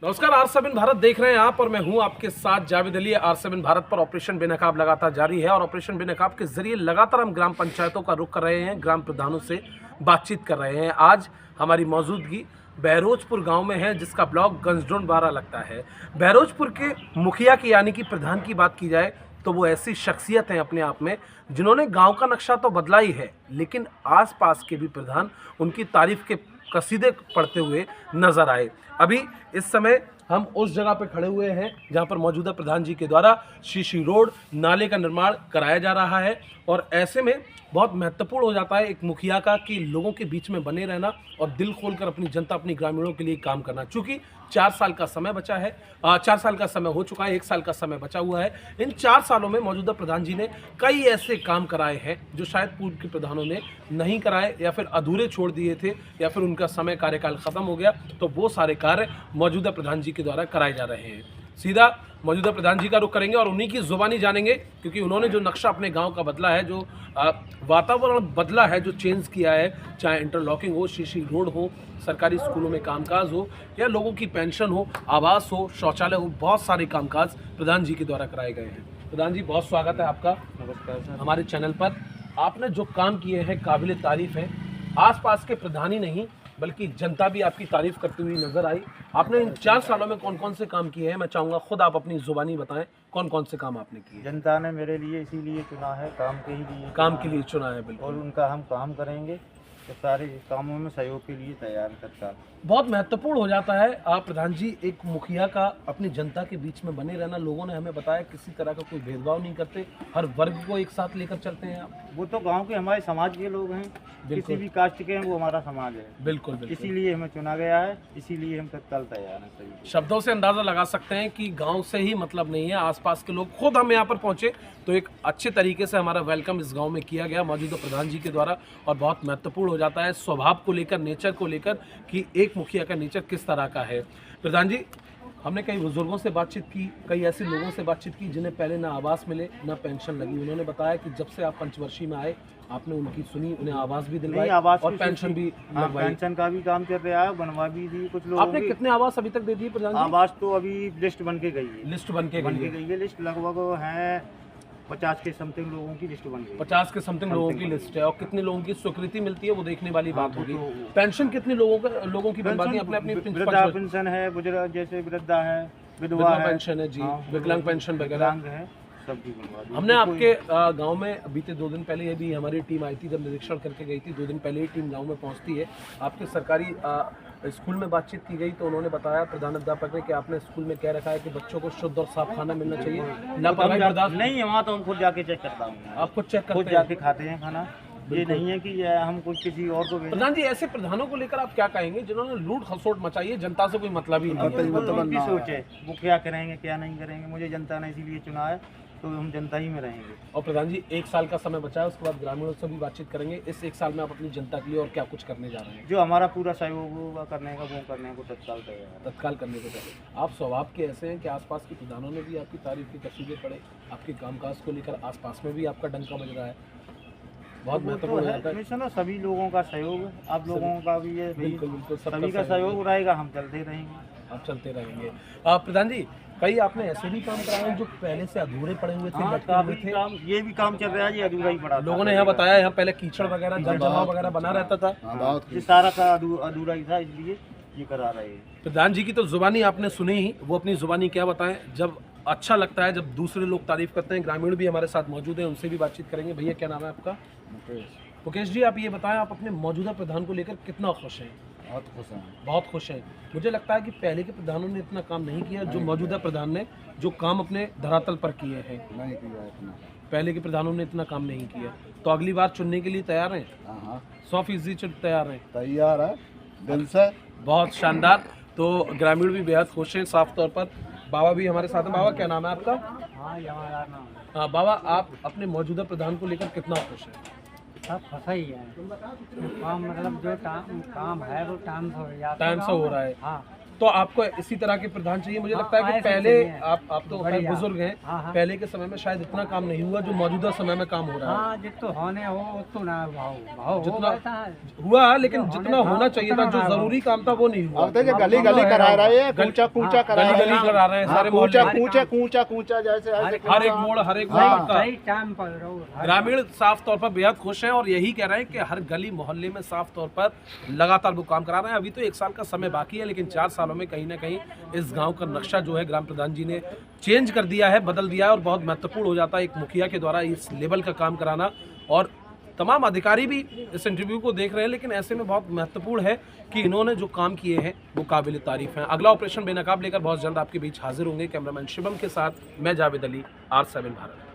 नमस्कार, R7 भारत देख रहे हैं आप और मैं हूं आपके साथ जावेद अली। R7 भारत पर ऑपरेशन बेनकाब लगातार जारी है और ऑपरेशन बेनकाब के जरिए लगातार हम ग्राम पंचायतों का रुख कर रहे हैं, ग्राम प्रधानों से बातचीत कर रहे हैं। आज हमारी मौजूदगी बहरोजपुर गांव में है, जिसका ब्लॉक गंजडोन बारा लगता है। बहरोजपुर के मुखिया की यानी कि प्रधान की बात की जाए तो वो ऐसी शख्सियत हैं अपने आप में जिन्होंने गांव का नक्शा तो बदला ही है, लेकिन आसपास के भी प्रधान उनकी तारीफ के कसीदे पढ़ते हुए नजर आए। अभी इस समय हम उस जगह पर खड़े हुए हैं जहां पर मौजूदा प्रधान जी के द्वारा शीशी रोड नाले का निर्माण कराया जा रहा है और ऐसे में बहुत महत्वपूर्ण हो जाता है एक मुखिया का कि लोगों के बीच में बने रहना और दिल खोलकर अपनी जनता, अपनी ग्रामीणों के लिए काम करना। चूंकि 4 साल का समय बचा है, 4 साल का समय हो चुका है, 1 साल का समय बचा हुआ है। इन 4 सालों में मौजूदा प्रधान जी ने कई ऐसे काम कराए हैं जो शायद पूर्व के प्रधानों ने नहीं कराए या फिर अधूरे छोड़ दिए थे या फिर उनका समय कार्यकाल खत्म हो गया, तो वो सारे कार्य मौजूदा प्रधान जी के द्वारा कराए जा रहे हैं। सीधा मौजूदा प्रधान जी का रुख करेंगे और उन्हीं की जुबानी जानेंगे, क्योंकि उन्होंने जो नक्शा अपने गांव का बदला है, जो वातावरण बदला है, जो चेंज किया है, चाहे इंटरलॉकिंग हो, शीशी रोड हो, सरकारी स्कूलों में कामकाज हो या लोगों की पेंशन हो, आवास हो, शौचालय हो, बहुत सारे कामकाज प्रधान जी के द्वारा कराए गए हैं। प्रधान जी, बहुत स्वागत है आपका। नमस्कार सर। हमारे चैनल पर आपने जो काम किए हैं काबिल तारीफ है। आसपास के प्रधान ही नहीं बल्कि जनता भी आपकी तारीफ करती हुई नजर आई। आपने इन 4 सालों में कौन कौन से काम किए हैं? मैं चाहूँगा खुद आप अपनी जुबानी बताएं, कौन कौन से काम आपने किए? जनता ने मेरे लिए इसीलिए चुना है, काम के ही लिए काम के लिए चुना है, और बिल्कुल। उनका हम काम करेंगे तो सारे कामों में सहयोग के लिए तैयार करता। बहुत महत्वपूर्ण हो जाता है आप प्रधान जी एक मुखिया का अपनी जनता के बीच में बने रहना। लोगों ने हमें बताया किसी तरह का कोई भेदभाव नहीं करते, हर वर्ग को एक साथ लेकर चलते हैं आप। वो तो गांव के हमारे समाज के लोग हैं, किसी भी कास्ट के हैं, वो हमारा समाज है। बिल्कुल बिल्कुल। इसीलिए हमें चुना गया है, इसीलिए हम तत्काल तैयार हैं सही। शब्दों से अंदाजा लगा सकते हैं कि गांव से ही मतलब नहीं है, आसपास के लोग खुद हम यहाँ पर पहुंचे तो एक अच्छे तरीके से हमारा वेलकम इस गांव में किया गया मौजूदा प्रधान जी के द्वारा। और बहुत महत्वपूर्ण हो जाता है स्वभाव को लेकर, नेचर को लेकर कि एक मुखिया का नेचर किस तरह का है। प्रधान जी, हमने कई बुजुर्गों से बातचीत की, कई ऐसे लोगों से बातचीत की जिन्हें पहले ना आवास मिले ना पेंशन लगी। उन्होंने बताया कि जब से आप पंचवर्षीय में आए आपने उनकी सुनी, उन्हें आवास भी दिलवाई और पेंशन भी लगवाई। पेंशन का भी काम चल रहा है, बनवा भी दी कुछ लोग। आपने कितने आवास अभी तक दे दिए प्रधान जी? आवास तो अभी लिस्ट बन के गई है। लिस्ट बन के गई है। लिस्ट लगभग है 50 के समथिंग लोगों की लिस्ट बन गई। 50 के समथिंग लोगों की लिस्ट है और कितने लोगों की स्वीकृति मिलती है वो देखने वाली बात होगी। तो पेंशन कितने लोगों की बनवाती है? अपने अपनी वृद्धा पेंशन है, बुजुर्ग जैसे वृद्धा है, विधवा है, पेंशन है जी, विकलांग पेंशन वगैरह विकलांग है, सबकी बनवा दी। हमने आपके गांव में बीते 2 दिन पहले भी हमारी टीम आई थी, जब निरीक्षण करके गई थी। 2 दिन पहले ही टीम गांव में पहुंचती है। आपके सरकारी स्कूल में बातचीत की गई तो उन्होंने बताया प्रधान अध्यापक ने कि आपने स्कूल में कह रखा है कि बच्चों को शुद्ध और साफ खाना मिलना चाहिए, लापरवाही बर्दाश्त नहीं। वहाँ तो हम खुद जाके चेक करता हूँ, आप खुद चेक खुद करते हैं? जाके खाते हैं खाना। ये नहीं है कि हम कुछ किसी और को भेजें। प्रधान जी, ऐसे प्रधानों को लेकर आप क्या कहेंगे जिन्होंने लूट खसोट मचाई है? जनता से कोई मतलब ही नहीं है। उनकी सोच है वो क्या करेंगे क्या नहीं करेंगे। मुझे जनता ने इसीलिए चुना है तो हम जनता ही में रहेंगे। और प्रधान जी 1 साल का समय बचा है, उसके बाद ग्रामीणों से भी बातचीत करेंगे। इस 1 साल में आप अपनी जनता के लिए और क्या कुछ करने जा रहे हैं? जो हमारा पूरा सहयोग होगा करने का वो करने को तत्काल तैयार है। तत्काल करने को चाहिए। आप स्वभाव के ऐसे हैं कि आसपास के प्रधानों ने भी आपकी तारीफ की कसीदे पढ़े, आपके कामकाज को लेकर आसपास में भी आपका डंका बज रहा है। बहुत महत्वपूर्ण है होता है। हमेशा सभी लोगों का सहयोग, आप लोगों का भी है, बिल्कुल बिल्कुल, सभी का सहयोग रहेगा, हम चलते रहेंगे। आप चलते रहेंगे। प्रधान जी, कई आपने ऐसे भी काम कराए हैं जो पहले से अधूरे पड़े हुए थे, लटके हुए थे। ये भी काम चल रहा है जी, अधूरा ही पड़ा। लोगों ने यहाँ बताया यहाँ पहले कीचड़ वगैरह, जल जमाव वगैरह बना रहता था, ये सारा का अधूरा ही था, इसलिए ये करा रहे हैं। प्रधान जी की तो जुबानी आपने सुनी ही, वो अपनी जुबानी क्या बताएं। जब अच्छा लगता है, जब दूसरे लोग तारीफ करते हैं। ग्रामीण भी हमारे साथ मौजूद हैं, उनसे भी बातचीत करेंगे। भैया, क्या नाम है आपका? मुकेश जी, आप ये बताएं, आप अपने मौजूदा प्रधान को लेकर कितना खुश हैं? बहुत खुश हैं। बहुत खुश हैं। मुझे लगता है कि पहले के प्रधानों ने इतना काम नहीं किया जो मौजूदा प्रधान ने जो काम अपने धरातल पर किए हैं। नहीं किया इतना, पहले के प्रधानों ने इतना काम नहीं किया। तो अगली बार चुनने के लिए तैयार हैं? 100% तैयार हैं? तैयार है दिल से। बहुत शानदार। तो ग्रामीण भी बेहद खुश हैं साफ तौर पर। बाबा भी हमारे साथ हैं। बाबा, क्या नाम है आपका? हाँ बाबा, आप अपने मौजूदा प्रधान को लेकर कितना खुश हैं? सब फंसा ही है। काम मतलब जो काम है वो टाइम से हो जाता है। टाइम से हो रहा है। हाँ, तो आपको इसी तरह के प्रधान चाहिए। मुझे लगता है कि ऐसे पहले चाहिए। आप तो खैर बढ़िया। बुजुर्ग हैं, हाँ। पहले के समय में शायद इतना काम नहीं हुआ जो मौजूदा समय में काम हो रहा है। हाँ जितो होने हो उतो ना भाव जितना वैसा है। हुआ लेकिन जो जितना होने था, होना चाहिए था, उतना जो ना जरूरी काम था वो नहीं हुआ। अब तो ये गली गली करा रहे हैं, कूचा कूचा करा गली रहे गली हैं, करा रहे हैं सारे मोहल्ले कूचा में। कूचा कूचा कूचा जैसे हर ऐसे हर एक मोड़ हर एक मोड़ हाँ। का सही टाइम पर रहो। ग्रामीण साफ तौर पर बेहद खुश हैं और यही कह रहे हैं कि हर गली मोहल्ले में साफ तौर पर लगातार वो काम करा रहे हैं। अभी तो 1 साल का समय बाकी है, लेकिन 4 सालों में कहीं ना कहीं इस गांव का नक्शा जो है ग्राम प्रधान जी ने चेंज कर दिया है, बदल दिया है और बहुत महत्वपूर्ण हो जाता है एक मुखिया के द्वारा इस लेवल का काम कराना। और तमाम अधिकारी भी इस इंटरव्यू को देख रहे हैं, लेकिन ऐसे में बहुत महत्वपूर्ण है कि इन्होंने जो काम किए हैं वो काबिल तारीफ हैं। अगला ऑपरेशन बेनकाब लेकर बहुत जल्द आपके बीच हाजिर होंगे। कैमरामैन शिवम के साथ मैं जावेद अली, R7 भारत।